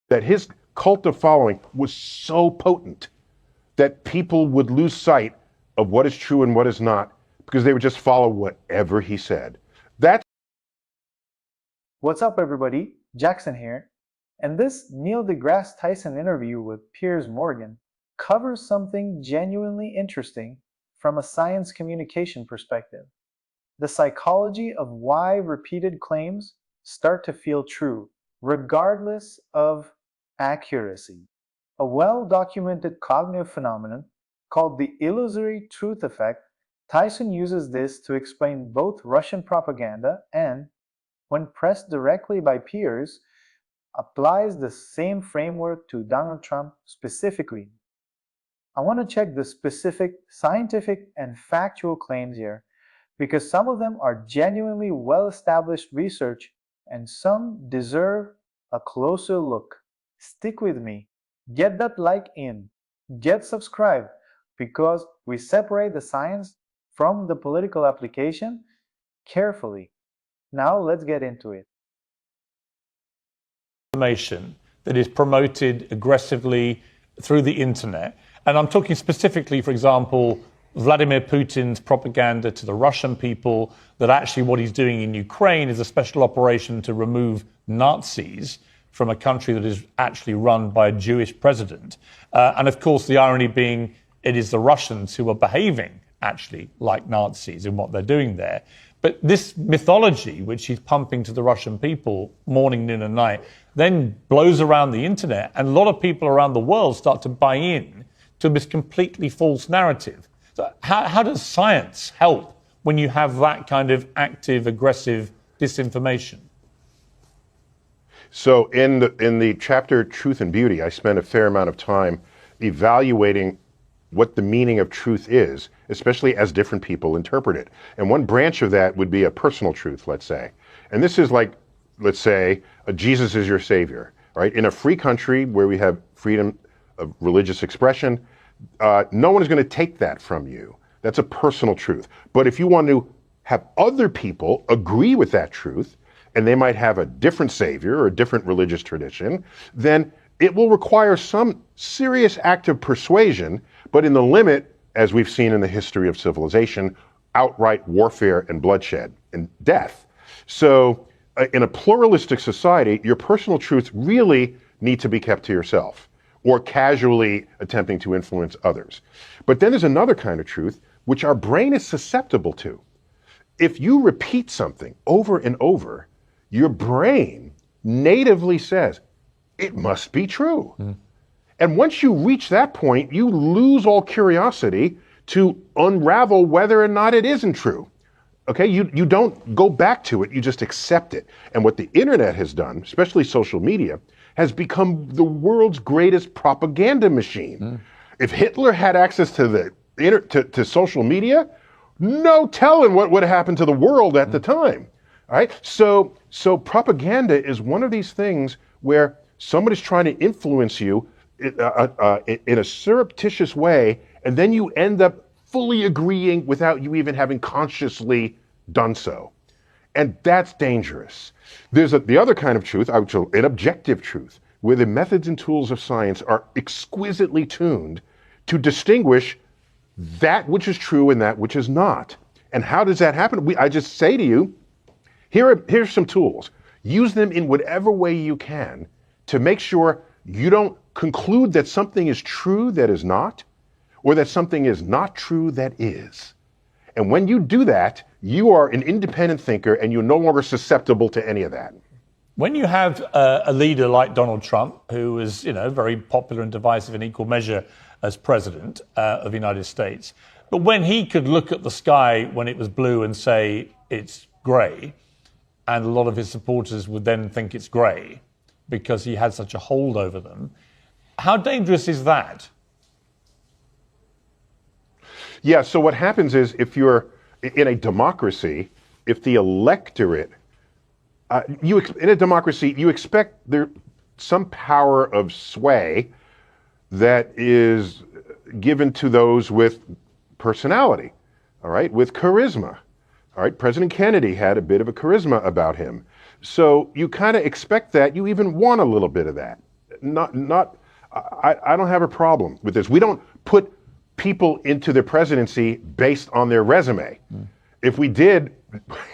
that his cult of following was so potent that people would lose sight of what is true and what is not because they would just follow whatever he said. That's What's up, everybody? Jackson here. And this Neil deGrasse Tyson interview with Piers Morgan covers something genuinely interesting from a science communication perspective. The psychology of why repeated claims start to feel true, regardless of accuracy. A well-documented cognitive phenomenon called the illusory truth effect, Tyson uses this to explain both Russian propaganda and, when pressed directly by Piers, applies the same framework to Donald Trump specifically. I want to check the specific scientific and factual claims here because some of them are genuinely well-established research and some deserve a closer look. Stick with me. Get that like in. Get subscribed because we separate the science from the political application carefully. Now let's get into it. Information that is promoted aggressively through the internet. And I'm talking specifically, for example, Vladimir Putin's propaganda to the Russian people that actually what he's doing in Ukraine is a special operation to remove Nazis from a country that is actually run by a Jewish president. And of course, the irony being it is the Russians who are behaving actually like Nazis in what they're doing there. But this mythology, which he's pumping to the Russian people morning, noon and night, then blows around the internet. And a lot of people around the world start to buy in to this completely false narrative. So how does science help when you have that kind of active, aggressive disinformation? so in the chapter Truth and Beauty, I spent a fair amount of time evaluating what the meaning of truth is, especially as different people interpret it. And one branch of that would be a personal truth, let's say. And this is like, let's say, Jesus is your savior, right? In a free country where we have freedom of religious expression, no one is going to take that from you. That's a personal truth. But if you want to have other people agree with that truth, and they might have a different savior or a different religious tradition, then it will require some serious act of persuasion, but in the limit, as we've seen in the history of civilization, outright warfare and bloodshed and death. So in a pluralistic society, your personal truths really need to be kept to yourself or casually attempting to influence others. But then there's another kind of truth which our brain is susceptible to. If you repeat something over and over, your brain natively says, it must be true. And once you reach that point, you lose all curiosity to unravel whether or not it isn't true. Okay, you don't go back to it, you just accept it. And what the internet has done, especially social media, has become the world's greatest propaganda machine. If Hitler had access to to social media, no telling what would have happened to the world at the time. All right, so propaganda is one of these things where somebody's trying to influence you in a surreptitious way, and then you end up fully agreeing without you even having consciously done so. And that's dangerous. There's the other kind of truth, an objective truth, where the methods and tools of science are exquisitely tuned to distinguish that which is true and that which is not. And how does that happen? I just say to you, here's some tools. Use them in whatever way you can to make sure you don't conclude that something is true that is not, or that something is not true that is. And when you do that, you are an independent thinker and you're no longer susceptible to any of that. When you have a leader like Donald Trump, who is, very popular and divisive in equal measure as president of the United States, but when he could look at the sky when it was blue and say it's grey, and a lot of his supporters would then think it's grey because he had such a hold over them, how dangerous is that? Yeah, so what happens is if you're in a democracy, if the electorate, in a democracy, you expect there some power of sway that is given to those with personality, all right, with charisma. All right, President Kennedy had a bit of a charisma about him. So you kind of expect that, you even want a little bit of that. I don't have a problem with this. We don't put people into the presidency based on their resume. If we did,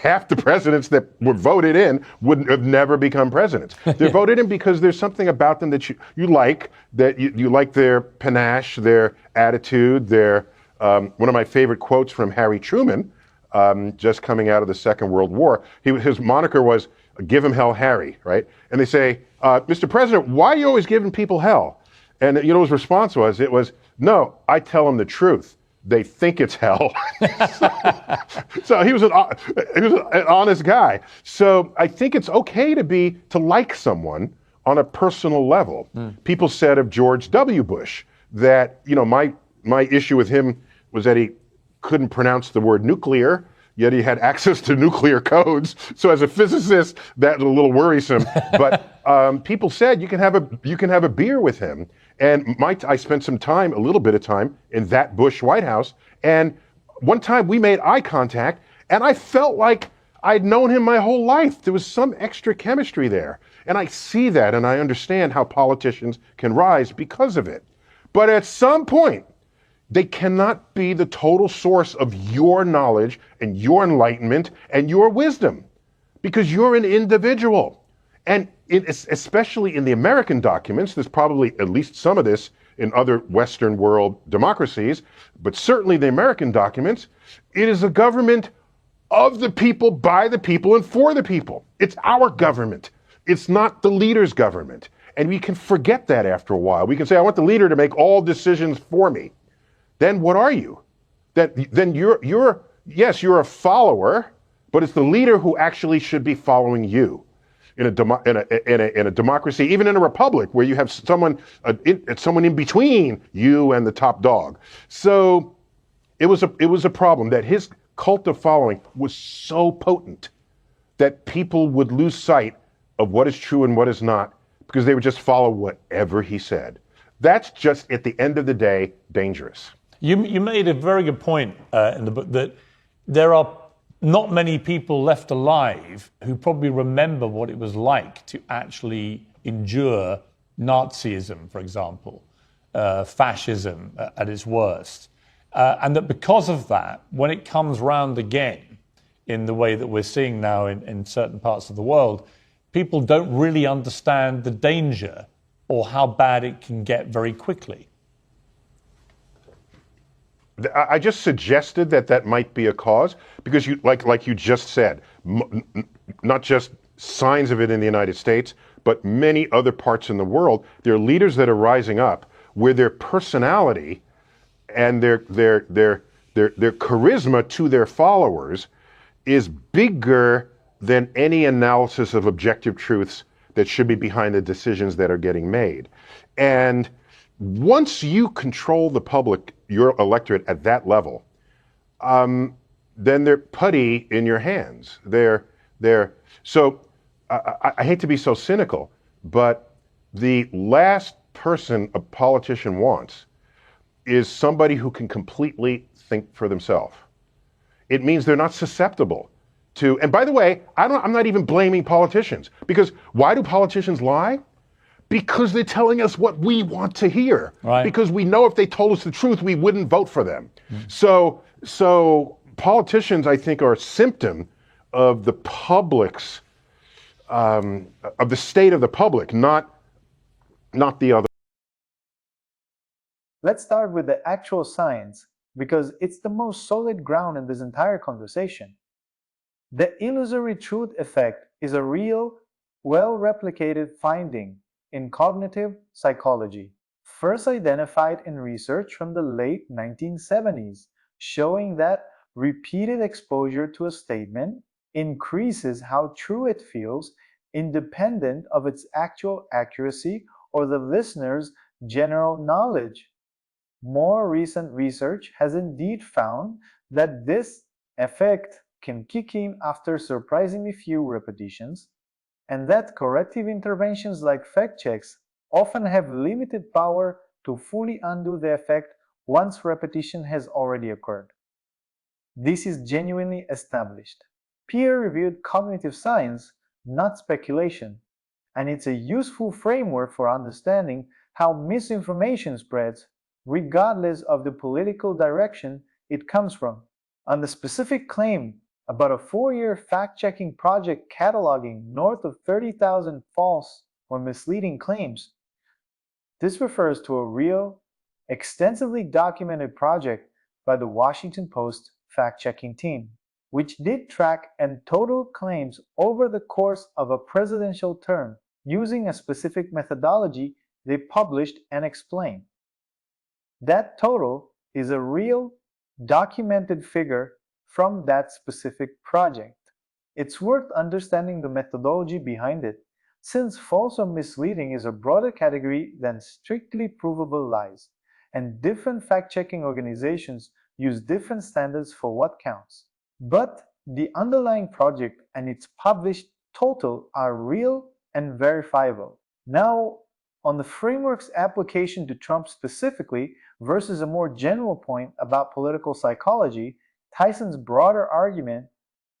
half the presidents that were voted in would have never become presidents. They're voted in because there's something about them that you like, that you like their panache, their attitude, their, one of my favorite quotes from Harry Truman, just coming out of the Second World War, his moniker was, "Give him hell, Harry," right? And they say, "Mr. President, why are you always giving people hell?" And you know his response was, "No, I tell them the truth. They think it's hell." So he was an honest guy. So I think it's okay to like someone on a personal level. People said of George W. Bush that, you know, my issue with him was that he couldn't pronounce the word nuclear, yet he had access to nuclear codes. So as a physicist, that's a little worrisome. But people said you can have a beer with him. And I spent a little bit of time in that Bush White House. And one time we made eye contact, and I felt like I'd known him my whole life. There was some extra chemistry there. And I see that, and I understand how politicians can rise because of it. But at some point, they cannot be the total source of your knowledge and your enlightenment and your wisdom, because you're an individual. And especially in the American documents, there's probably at least some of this in other Western world democracies, but certainly the American documents, it is a government of the people, by the people, and for the people. It's our government. It's not the leader's government. And we can forget that after a while. We can say, I want the leader to make all decisions for me. Then what are you? Then you're a follower, but it's the leader who actually should be following you. In a democracy, even in a republic, where you have someone in between you and the top dog. So it was a problem that his cult of following was so potent that people would lose sight of what is true and what is not, because they would just follow whatever he said. That's just, at the end of the day, dangerous. You made a very good point in the book that there are not many people left alive who probably remember what it was like to actually endure Nazism, for example, fascism at its worst. And that because of that, when it comes round again in the way that we're seeing now in certain parts of the world, people don't really understand the danger or how bad it can get very quickly. I just suggested that might be a cause, because like you just said, not just signs of it in the United States, but many other parts in the world, there are leaders that are rising up where their personality and their charisma to their followers is bigger than any analysis of objective truths that should be behind the decisions that are getting made. And once you control the public, your electorate at that level, then they're putty in your hands. So I hate to be so cynical, but the last person a politician wants is somebody who can completely think for themselves. It means they're not susceptible to, and by the way, I'm not even blaming politicians, because why do politicians lie? Because they're telling us what we want to hear. Right. Because we know if they told us the truth, we wouldn't vote for them. So politicians, I think, are a symptom of the public's, of the state of the public, not the other. Let's start with the actual science, because it's the most solid ground in this entire conversation. The illusory truth effect is a real, well-replicated finding in cognitive psychology, first identified in research from the late 1970s, showing that repeated exposure to a statement increases how true it feels, independent of its actual accuracy or the listener's general knowledge. More recent research has indeed found that this effect can kick in after surprisingly few repetitions, and that corrective interventions like fact checks often have limited power to fully undo the effect once repetition has already occurred. This is genuinely established. Peer-reviewed cognitive science, not speculation. and it's a useful framework for understanding how misinformation spreads regardless of the political direction it comes from. On the specific claim about a 4-year fact-checking project cataloging north of 30,000 false or misleading claims, this refers to a real, extensively documented project by the Washington Post fact-checking team, which did track and total claims over the course of a presidential term using a specific methodology they published and explained. That total is a real, documented figure from that specific project. It's worth understanding the methodology behind it, since false or misleading is a broader category than strictly provable lies, and different fact-checking organizations use different standards for what counts. But the underlying project and its published total are real and verifiable. Now, on the framework's application to Trump specifically versus a more general point about political psychology, Tyson's broader argument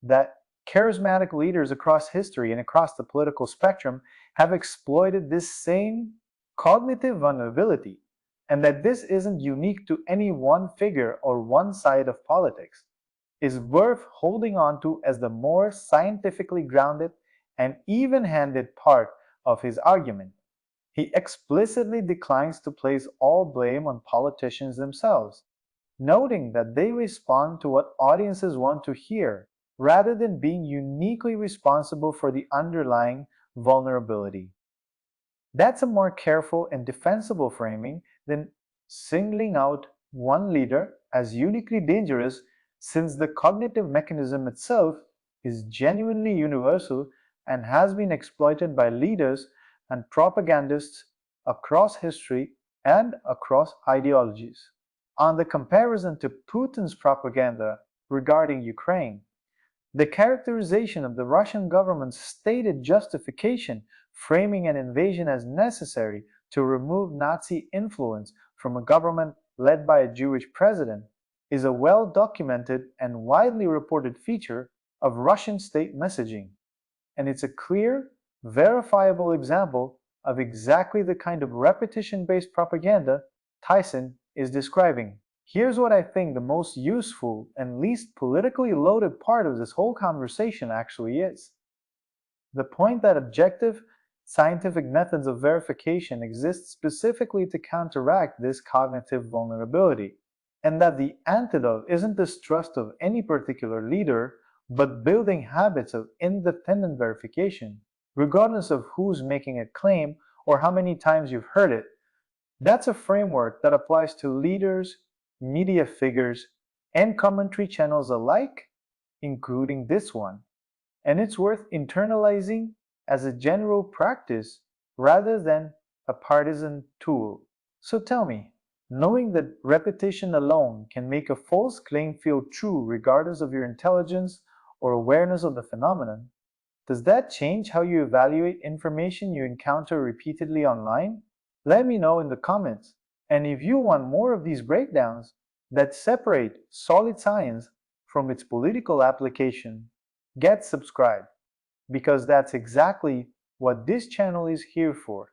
that charismatic leaders across history and across the political spectrum have exploited this same cognitive vulnerability, and that this isn't unique to any one figure or one side of politics, is worth holding on to as the more scientifically grounded and even-handed part of his argument. He explicitly declines to place all blame on politicians themselves, noting that they respond to what audiences want to hear, rather than being uniquely responsible for the underlying vulnerability. That's a more careful and defensible framing than singling out one leader as uniquely dangerous, since the cognitive mechanism itself is genuinely universal and has been exploited by leaders and propagandists across history and across ideologies. On the comparison to Putin's propaganda regarding Ukraine, the characterization of the Russian government's stated justification framing an invasion as necessary to remove Nazi influence from a government led by a Jewish president is a well-documented and widely reported feature of Russian state messaging, and it's a clear, verifiable example of exactly the kind of repetition-based propaganda Tyson is describing. Here's what I think the most useful and least politically loaded part of this whole conversation actually is. The point that objective, scientific methods of verification exist specifically to counteract this cognitive vulnerability, and that the antidote isn't distrust of any particular leader, but building habits of independent verification, regardless of who's making a claim or how many times you've heard it. That's a framework that applies to leaders, media figures, and commentary channels alike, including this one. And it's worth internalizing as a general practice rather than a partisan tool. So tell me, knowing that repetition alone can make a false claim feel true regardless of your intelligence or awareness of the phenomenon, does that change how you evaluate information you encounter repeatedly online? Let me know in the comments. And if you want more of these breakdowns that separate solid science from its political application, get subscribed, because that's exactly what this channel is here for.